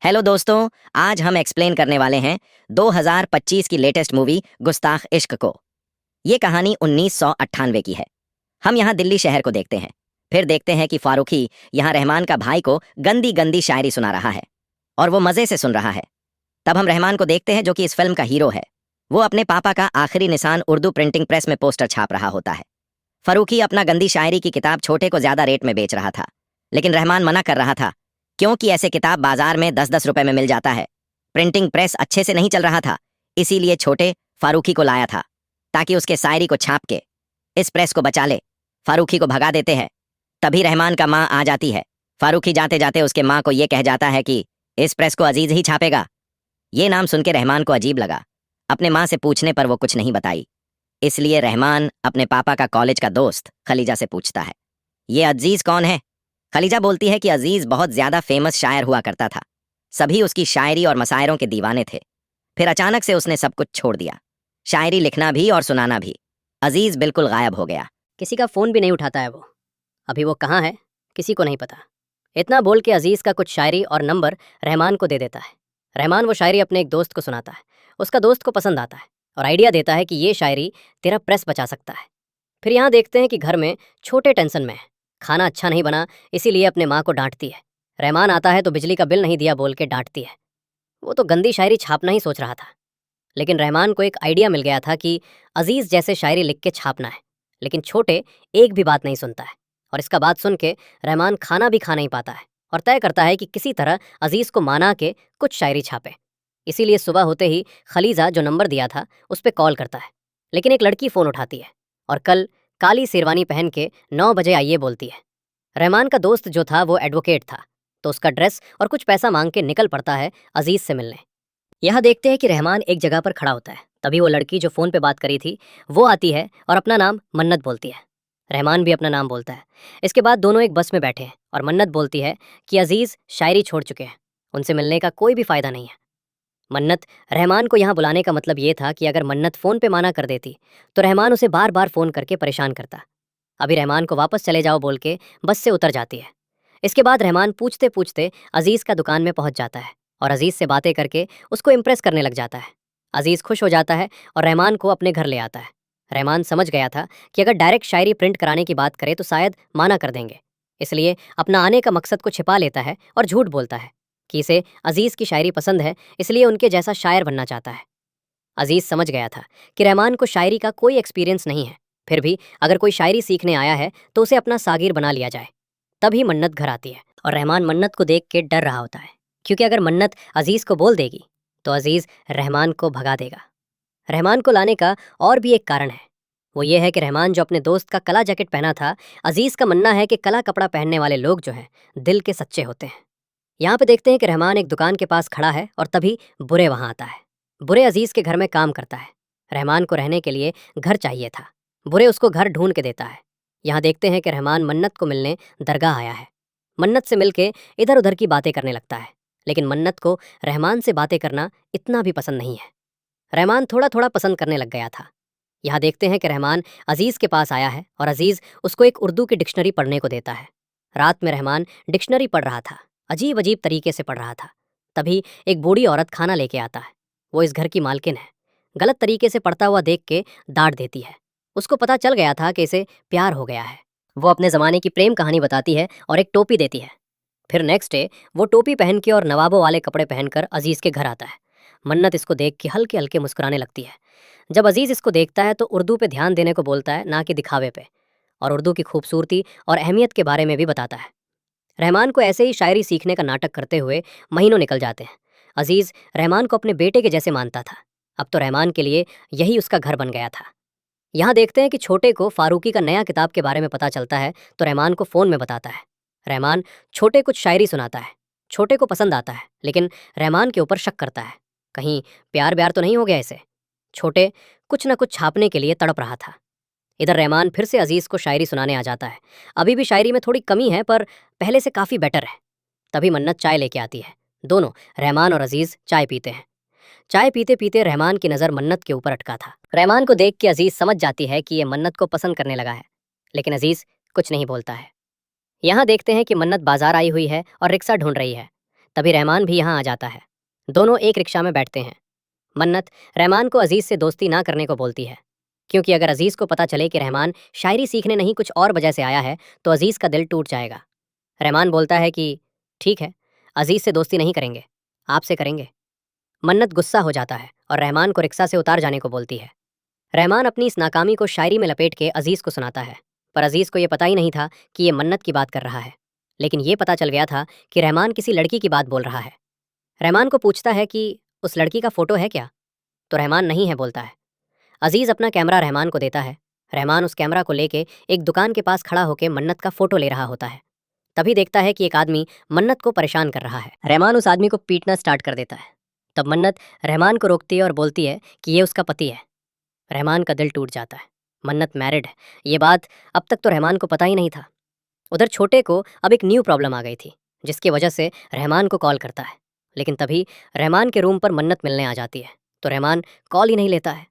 Hello दोस्तों, आज हम एक्सप्लेन करने वाले हैं 2025 की लेटेस्ट मूवी गुस्ताख इश्क को। ये कहानी 1998 की है। हम यहाँ दिल्ली शहर को देखते हैं। फिर देखते हैं कि फारूकी यहाँ रहमान का भाई को गंदी गंदी शायरी सुना रहा है और वो मज़े से सुन रहा है। तब हम रहमान को देखते हैं जो कि इस फिल्म का हीरो है। वो अपने पापा का आखिरी निशान उर्दू प्रिंटिंग प्रेस में पोस्टर छाप रहा होता है। फारूकी अपना गंदी शायरी की किताब छोटे को ज़्यादा रेट में बेच रहा था, लेकिन रहमान मना कर रहा था क्योंकि ऐसे किताब बाजार में 10-10 रुपए में मिल जाता है। प्रिंटिंग प्रेस अच्छे से नहीं चल रहा था, इसीलिए छोटे फारूकी को लाया था ताकि उसके शायरी को छाप के इस प्रेस को बचा ले। फारूकी को भगा देते हैं। तभी रहमान का माँ आ जाती है। फारूकी जाते जाते उसके माँ को ये कह जाता है कि इस प्रेस को अजीज ही छापेगा। ये नाम सुन के रहमान को अजीब लगा। अपने माँ से पूछने पर वो कुछ नहीं बताई, इसलिए रहमान अपने पापा का कॉलेज का दोस्त खलीजा से पूछता है, ये अजीज कौन है? खलीजा बोलती है कि अजीज बहुत ज्यादा फेमस शायर हुआ करता था। सभी उसकी शायरी और मसायरों के दीवाने थे। फिर अचानक से उसने सब कुछ छोड़ दिया, शायरी लिखना भी और सुनाना भी। अजीज बिल्कुल गायब हो गया। किसी का फ़ोन भी नहीं उठाता है वो। अभी वो कहाँ है किसी को नहीं पता। इतना बोल के अजीज़ का कुछ शायरी और नंबर रहमान को दे देता है। रहमान वो शायरी अपने एक दोस्त को सुनाता है। उसका दोस्त को पसंद आता है और आइडिया देता है कि ये शायरी तेरा प्रेस बचा सकता है। फिर यहाँ देखते हैं कि घर में छोटे टेंशन में है। खाना अच्छा नहीं बना, इसीलिए अपने माँ को डांटती है। रहमान आता है तो बिजली का बिल नहीं दिया बोल के डांटती है। वो तो गंदी शायरी छापना ही सोच रहा था, लेकिन रहमान को एक आइडिया मिल गया था कि अजीज़ जैसे शायरी लिख के छापना है। लेकिन छोटे एक भी बात नहीं सुनता है और इसका बात सुन के रहमान खाना भी खा नहीं पाता है और तय करता है कि किसी तरह अजीज़ को माना के कुछ शायरी छापे। इसीलिए सुबह होते ही खलीजा जो नंबर दिया था उस पर कॉल करता है, लेकिन एक लड़की फ़ोन उठाती है और कल काली शेरवानी पहन के 9 बजे आइए बोलती है। रहमान का दोस्त जो था वो एडवोकेट था, तो उसका ड्रेस और कुछ पैसा मांग के निकल पड़ता है अजीज़ से मिलने। यहाँ देखते हैं कि रहमान एक जगह पर खड़ा होता है। तभी वो लड़की जो फ़ोन पे बात करी थी वो आती है और अपना नाम मन्नत बोलती है। रहमान भी अपना नाम बोलता है। इसके बाद दोनों एक बस में बैठे हैं और मन्नत बोलती है कि अजीज़ शायरी छोड़ चुके हैं, उनसे मिलने का कोई भी फ़ायदा नहीं है। मन्नत रहमान को यहाँ बुलाने का मतलब ये था कि अगर मन्नत फ़ोन पे माना कर देती तो रहमान उसे बार बार फ़ोन करके परेशान करता। अभी रहमान को वापस चले जाओ बोल के बस से उतर जाती है। इसके बाद रहमान पूछते पूछते अजीज़ का दुकान में पहुंच जाता है और अजीज़ से बातें करके उसको इम्प्रेस करने लग जाता है। अजीज़ खुश हो जाता है और रहमान को अपने घर ले आता है। रहमान समझ गया था कि अगर डायरेक्ट शायरी प्रिंट कराने की बात करे तो शायद माना कर देंगे, इसलिए अपना आने का मकसद को छिपा लेता है और झूठ बोलता है कि इसे अजीज़ की शायरी पसंद है, इसलिए उनके जैसा शायर बनना चाहता है। अजीज़ समझ गया था कि रहमान को शायरी का कोई एक्सपीरियंस नहीं है, फिर भी अगर कोई शायरी सीखने आया है तो उसे अपना सागिर बना लिया जाए। तभी मन्नत घर आती है और रहमान मन्नत को देख के डर रहा होता है, क्योंकि अगर मन्नत अजीज़ को बोल देगी तो अजीज़ रहमान को भगा देगा। रहमान को लाने का और भी एक कारण है, वो ये है कि रहमान जो अपने दोस्त का कला जैकेट पहना था, अजीज़ का मानना है कि कला कपड़ा पहनने वाले लोग जो हैं दिल के सच्चे होते हैं। यहाँ पे देखते हैं कि रहमान एक दुकान के पास खड़ा है और तभी बुरे वहाँ आता है। बुरे अजीज़ के घर में काम करता है। रहमान को रहने के लिए घर चाहिए था। बुरे उसको घर ढूंढ के देता है। यहाँ देखते हैं कि रहमान मन्नत को मिलने दरगाह आया है। मन्नत से मिलके इधर उधर की बातें करने लगता है, लेकिन मन्नत को रहमान से बातें करना इतना भी पसंद नहीं है। रहमान थोड़ा थोड़ा पसंद करने लग गया था। यहाँ देखते हैं कि रहमान अजीज़ के पास आया है और अजीज़ उसको एक उर्दू की डिक्शनरी पढ़ने को देता है। रात में रहमान डिक्शनरी पढ़ रहा था, अजीब अजीब तरीके से पढ़ रहा था। तभी एक बूढ़ी औरत खाना लेके आता है। वो इस घर की मालकिन है। गलत तरीके से पढ़ता हुआ देख के डांट देती है। उसको पता चल गया था कि इसे प्यार हो गया है। वो अपने ज़माने की प्रेम कहानी बताती है और एक टोपी देती है। फिर नेक्स्ट डे वो टोपी पहन के और नवाबों वाले कपड़े पहनकर अजीज़ के घर आता है। मन्नत इसको देख के हल्के हल्के मुस्कुराने लगती है। जब अजीज़ इसको देखता है तो उर्दू पे ध्यान देने को बोलता है, ना कि दिखावे पे, और उर्दू की खूबसूरती और अहमियत के बारे में भी बताता है। रहमान को ऐसे ही शायरी सीखने का नाटक करते हुए महीनों निकल जाते हैं। अजीज़ रहमान को अपने बेटे के जैसे मानता था। अब तो रहमान के लिए यही उसका घर बन गया था। यहाँ देखते हैं कि छोटे को फारूकी का नया किताब के बारे में पता चलता है तो रहमान को फ़ोन में बताता है। रहमान छोटे कुछ शायरी सुनाता है। छोटे को पसंद आता है, लेकिन रहमान के ऊपर शक करता है, कहीं प्यार ब्यार तो नहीं हो गया इसे। छोटे कुछ न कुछ छापने के लिए तड़प रहा था। इधर रहमान फिर से अजीज़ को शायरी सुनाने आ जाता है। अभी भी शायरी में थोड़ी कमी है, पर पहले से काफ़ी बेटर है। तभी मन्नत चाय लेके आती है। दोनों रहमान और अजीज़ चाय पीते हैं। चाय पीते पीते रहमान की नज़र मन्नत के ऊपर अटका था। रहमान को देख के अजीज़ समझ जाती है कि ये मन्नत को पसंद करने लगा है, लेकिन अजीज़ कुछ नहीं बोलता है। यहाँ देखते हैं कि मन्नत बाजार आई हुई है और रिक्शा ढूंढ रही है। तभी रहमान भी यहाँ आ जाता है। दोनों एक रिक्शा में बैठते हैं। मन्नत रहमान को अजीज़ से दोस्ती ना करने को बोलती है, क्योंकि अगर अजीज़ को पता चले कि रहमान शायरी सीखने नहीं कुछ और वजह से आया है तो अजीज़ का दिल टूट जाएगा। रहमान बोलता है कि ठीक है, अजीज़ से दोस्ती नहीं करेंगे, आपसे करेंगे। मन्नत गुस्सा हो जाता है और रहमान को रिक्शा से उतार जाने को बोलती है। रहमान अपनी इस नाकामी को शायरी में लपेट के अजीज़ को सुनाता है, पर अजीज़ को ये पता ही नहीं था कि ये मन्नत की बात कर रहा है। लेकिन ये पता चल गया था कि रहमान किसी लड़की की बात बोल रहा है। रहमान को पूछता है कि उस लड़की का फ़ोटो है क्या, तो रहमान नहीं है बोलता है। अजीज़ अपना कैमरा रहमान को देता है। रहमान उस कैमरा को लेके एक दुकान के पास खड़ा होकर मन्नत का फ़ोटो ले रहा होता है। तभी देखता है कि एक आदमी मन्नत को परेशान कर रहा है। रहमान उस आदमी को पीटना स्टार्ट कर देता है। तब मन्नत रहमान को रोकती है और बोलती है कि ये उसका पति है। रहमान का दिल टूट जाता है। मन्नत मैरिड है, ये बात अब तक तो रहमान को पता ही नहीं था। उधर छोटे को अब एक न्यू प्रॉब्लम आ गई थी, जिसकी वजह से रहमान को कॉल करता है। लेकिन तभी रहमान के रूम पर मन्नत मिलने आ जाती है, तो रहमान कॉल ही नहीं लेता है।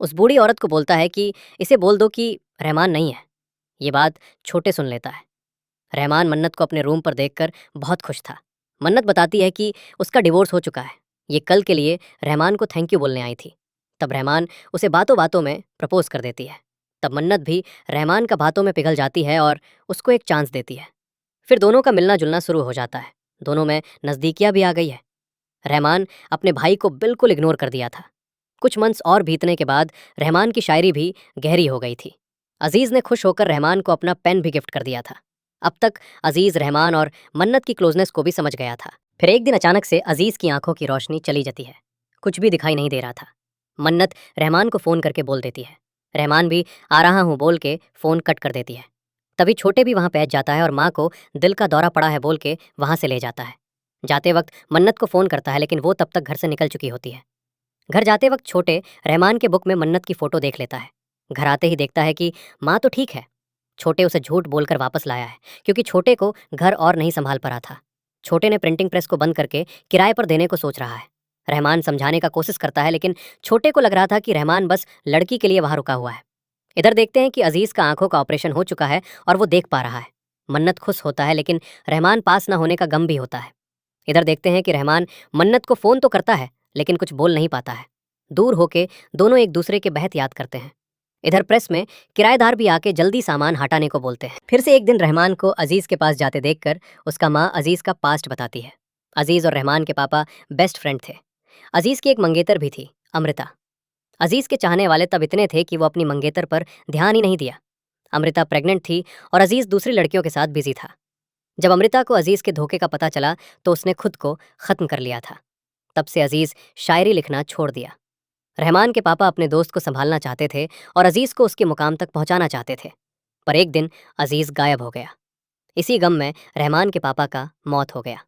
उस बूढ़ी औरत को बोलता है कि इसे बोल दो कि रहमान नहीं है। ये बात छोटे सुन लेता है। रहमान मन्नत को अपने रूम पर देखकर बहुत खुश था। मन्नत बताती है कि उसका डिवोर्स हो चुका है। ये कल के लिए रहमान को थैंक यू बोलने आई थी। तब रहमान उसे बातों बातों में प्रपोज कर देती है। तब मन्नत भी रहमान का बातों में पिघल जाती है और उसको एक चांस देती है। फिर दोनों का मिलना जुलना शुरू हो जाता है। दोनों में नज़दीकियाँ भी आ गई है। रहमान अपने भाई को बिल्कुल इग्नोर कर दिया था। कुछ मंथ्स और बीतने के बाद रहमान की शायरी भी गहरी हो गई थी। अजीज़ ने खुश होकर रहमान को अपना पेन भी गिफ्ट कर दिया था। अब तक अजीज़ रहमान और मन्नत की क्लोजनेस को भी समझ गया था। फिर एक दिन अचानक से अजीज़ की आंखों की रोशनी चली जाती है। कुछ भी दिखाई नहीं दे रहा था। मन्नत रहमान को फ़ोन करके बोल देती है। रहमान भी आ रहा हूँ बोल के फ़ोन कट कर देती है। तभी छोटे भी वहाँ पहुँच जाता है और माँ को दिल का दौरा पड़ा है बोल के वहाँ से ले जाता है। जाते वक्त मन्नत को फ़ोन करता है, लेकिन वो तब तक घर से निकल चुकी होती है। घर जाते वक्त छोटे रहमान के बुक में मन्नत की फ़ोटो देख लेता है। घर आते ही देखता है कि माँ तो ठीक है। छोटे उसे झूठ बोलकर वापस लाया है, क्योंकि छोटे को घर और नहीं संभाल पा रहा था। छोटे ने प्रिंटिंग प्रेस को बंद करके किराए पर देने को सोच रहा है। रहमान समझाने का कोशिश करता है, लेकिन छोटे को लग रहा था कि रहमान बस लड़की के लिए वहाँ रुका हुआ है। इधर देखते हैं कि अजीज़ का आंखों का ऑपरेशन हो चुका है और वो देख पा रहा है। मन्नत खुश होता है, लेकिन रहमान पास ना होने का गम भी होता है। इधर देखते हैं कि रहमान मन्नत को फ़ोन तो करता है, लेकिन कुछ बोल नहीं पाता है। दूर होके दोनों एक दूसरे के बहत याद करते हैं। इधर प्रेस में किराएदार भी आके जल्दी सामान हटाने को बोलते हैं। फिर से एक दिन रहमान को अजीज़ के पास जाते देखकर उसका माँ अजीज़ का पास्ट बताती है। अजीज़ और रहमान के पापा बेस्ट फ्रेंड थे। अजीज़ की एक मंगेतर भी थी, अमृता। अजीज़ के चाहने वाले तब इतने थे कि वो अपनी मंगेतर पर ध्यान ही नहीं दिया। अमृता प्रेग्नेंट थी और अजीज़ दूसरी लड़कियों के साथ बिजी था। जब अमृता को अजीज़ के धोखे का पता चला तो उसने खुद को ख़त्म कर लिया था। तब से अजीज़ शायरी लिखना छोड़ दिया। रहमान के पापा अपने दोस्त को संभालना चाहते थे और अजीज़ को उसके मुकाम तक पहुंचाना चाहते थे। पर एक दिन अजीज़ गायब हो गया। इसी गम में रहमान के पापा का मौत हो गया।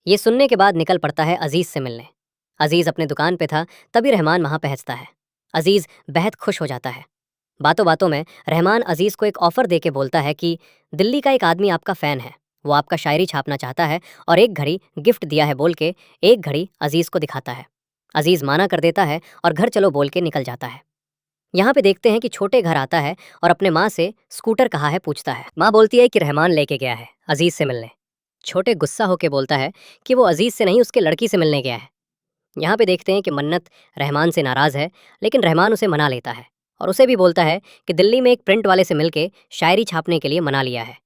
ये सुनने के बाद निकल पड़ता है अजीज़ से मिलने। अजीज़ अपने दुकान पे था, तभी रहमान वहाँ पहुँचता है। अजीज़ बेहद खुश हो जाता है। बातों बातों में रहमान अजीज़ को एक ऑफ़र दे के बोलता है कि दिल्ली का एक आदमी आपका फ़ैन है, वो आपका शायरी छापना चाहता है और एक घड़ी गिफ्ट दिया है बोल के एक घड़ी अजीज़ को दिखाता है। अजीज़ माना कर देता है और घर चलो बोल के निकल जाता है। यहाँ पे देखते हैं कि छोटे घर आता है और अपने माँ से स्कूटर कहाँ है पूछता है। माँ बोलती है कि रहमान लेके गया है अजीज़ से मिलने। छोटे गुस्सा होके बोलता है कि वो अजीज़ से नहीं उसके लड़की से मिलने गया है। यहाँ पे देखते हैं कि मन्नत रहमान से नाराज़ है, लेकिन रहमान उसे मना लेता है और उसे भी बोलता है कि दिल्ली में एक प्रिंट वाले से मिलके शायरी छापने के लिए मना लिया है।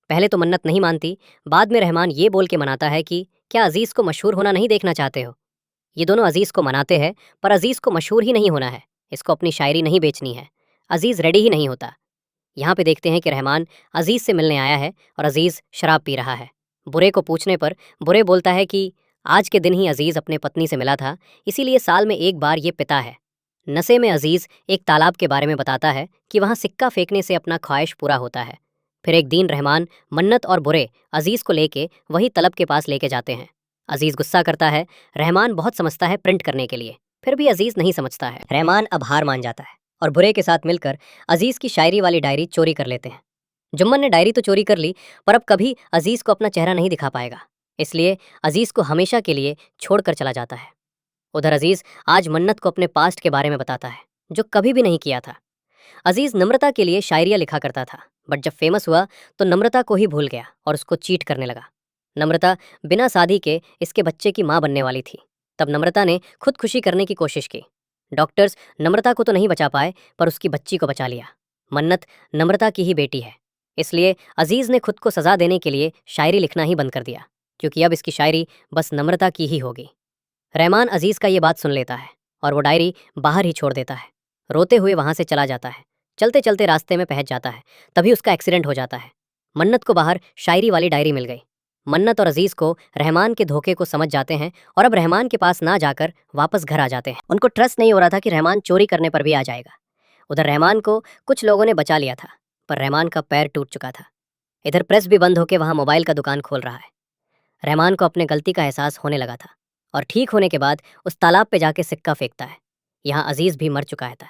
पहले तो मन्नत नहीं मानती, बाद में रहमान ये बोल के मनाता है कि क्या अजीज़ को मशहूर होना नहीं देखना चाहते हो। ये दोनों अजीज़ को मनाते हैं, पर अजीज़ को मशहूर ही नहीं होना है, इसको अपनी शायरी नहीं बेचनी है। अजीज़ रेडी ही नहीं होता। यहाँ पे देखते हैं कि रहमान अजीज़ से मिलने आया है और अजीज़ शराब पी रहा है। बुरे को पूछने पर बुरे बोलता है कि आज के दिन ही अजीज़ अपने पत्नी से मिला था, इसीलिए साल में एक बार ये पिता है। नशे में अजीज़ एक तालाब के बारे में बताता है कि वहाँ सिक्का फेंकने से अपना ख्वाहिश पूरा होता है। फिर एक दिन रहमान मन्नत और बुरे अजीज़ को लेके वही तलब के पास लेके जाते हैं। अजीज़ गुस्सा करता है। रहमान बहुत समझता है प्रिंट करने के लिए, फिर भी अजीज़ नहीं समझता है। रहमान अब हार मान जाता है और बुरे के साथ मिलकर अजीज़ की शायरी वाली डायरी चोरी कर लेते हैं। जुम्मन ने डायरी तो चोरी कर ली, पर अब कभी अजीज़ को अपना चेहरा नहीं दिखा पाएगा, इसलिए अजीज़ को हमेशा के लिए छोड़कर चला जाता है। उधर अजीज़ आज मन्नत को अपने पास्ट के बारे में बताता है, जो कभी भी नहीं किया था। अजीज़ नम्रता के लिए शायरियाँ लिखा करता था, बट जब फेमस हुआ तो नम्रता को ही भूल गया और उसको चीट करने लगा। नम्रता बिना शादी के इसके बच्चे की माँ बनने वाली थी। तब नम्रता ने खुदकुशी करने की कोशिश की। डॉक्टर्स नम्रता को तो नहीं बचा पाए, पर उसकी बच्ची को बचा लिया। मन्नत नम्रता की ही बेटी है, इसलिए अजीज़ ने खुद को सज़ा देने के लिए शायरी लिखना ही बंद कर दिया, क्योंकि अब इसकी शायरी बस नम्रता की ही होगी। रहमान अजीज़ का ये बात सुन लेता है और वो डायरी बाहर ही छोड़ देता है। रोते हुए वहाँ से चला जाता है। चलते चलते रास्ते में पहुँच जाता है, तभी उसका एक्सीडेंट हो जाता है। मन्नत को बाहर शायरी वाली डायरी मिल गई। मन्नत और अजीज़ को रहमान के धोखे को समझ जाते हैं और अब रहमान के पास ना जाकर वापस घर आ जाते हैं। उनको ट्रस्ट नहीं हो रहा था कि रहमान चोरी करने पर भी आ जाएगा। उधर रहमान को कुछ लोगों ने बचा लिया था, पर रहमान का पैर टूट चुका था। इधर प्रेस भी बंद होकर वहाँ मोबाइल का दुकान खोल रहा है। रहमान को अपने गलती का एहसास होने लगा था और ठीक होने के बाद उस तालाब पे जाके सिक्का फेंकता है। यहाँ अजीज़ भी मर चुका था।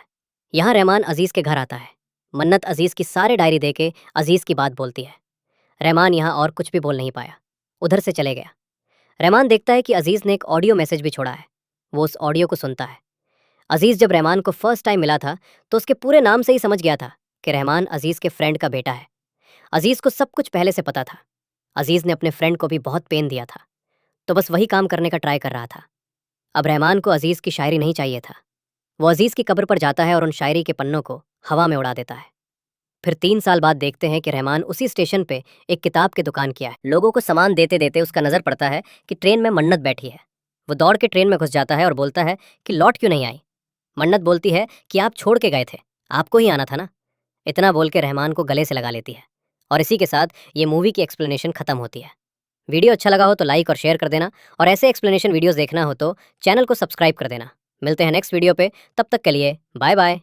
यहाँ रहमान अजीज़ के घर आता है। मन्नत अजीज़ की सारे डायरी दे के अजीज़ की बात बोलती है। रहमान यहाँ और कुछ भी बोल नहीं पाया, उधर से चले गया। रहमान देखता है कि अजीज़ ने एक ऑडियो मैसेज भी छोड़ा है। वो उस ऑडियो को सुनता है। अजीज़ जब रहमान को फर्स्ट टाइम मिला था तो उसके पूरे नाम से ही समझ गया था कि रहमान अजीज़ के फ्रेंड का बेटा है। अजीज़ को सब कुछ पहले से पता था। अजीज़ ने अपने फ्रेंड को भी बहुत पेन दिया था, तो बस वही काम करने का ट्राई कर रहा था। अब रहमान को अजीज़ की शायरी नहीं चाहिए था। वो अजीज़ की कब्र पर जाता है और उन शायरी के पन्नों को हवा में उड़ा देता है। फिर 3 साल बाद देखते हैं कि रहमान उसी स्टेशन पे एक किताब की दुकान किया है। लोगों को सामान देते देते उसका नज़र पड़ता है कि ट्रेन में मन्नत बैठी है। वो दौड़ के ट्रेन में घुस जाता है और बोलता है कि लौट क्यों नहीं आई। मन्नत बोलती है कि आप छोड़ के गए थे, आपको ही आना था ना। इतना बोल के रहमान को गले से लगा लेती है और इसी के साथ ये मूवी की एक्सप्लेनेशन खत्म होती है। वीडियो अच्छा लगा हो तो लाइक और शेयर कर देना, और ऐसे एक्सप्लेनेशन वीडियोस देखना हो तो चैनल को सब्सक्राइब कर देना। मिलते हैं नेक्स्ट वीडियो पे, तब तक के लिए बाय बाय।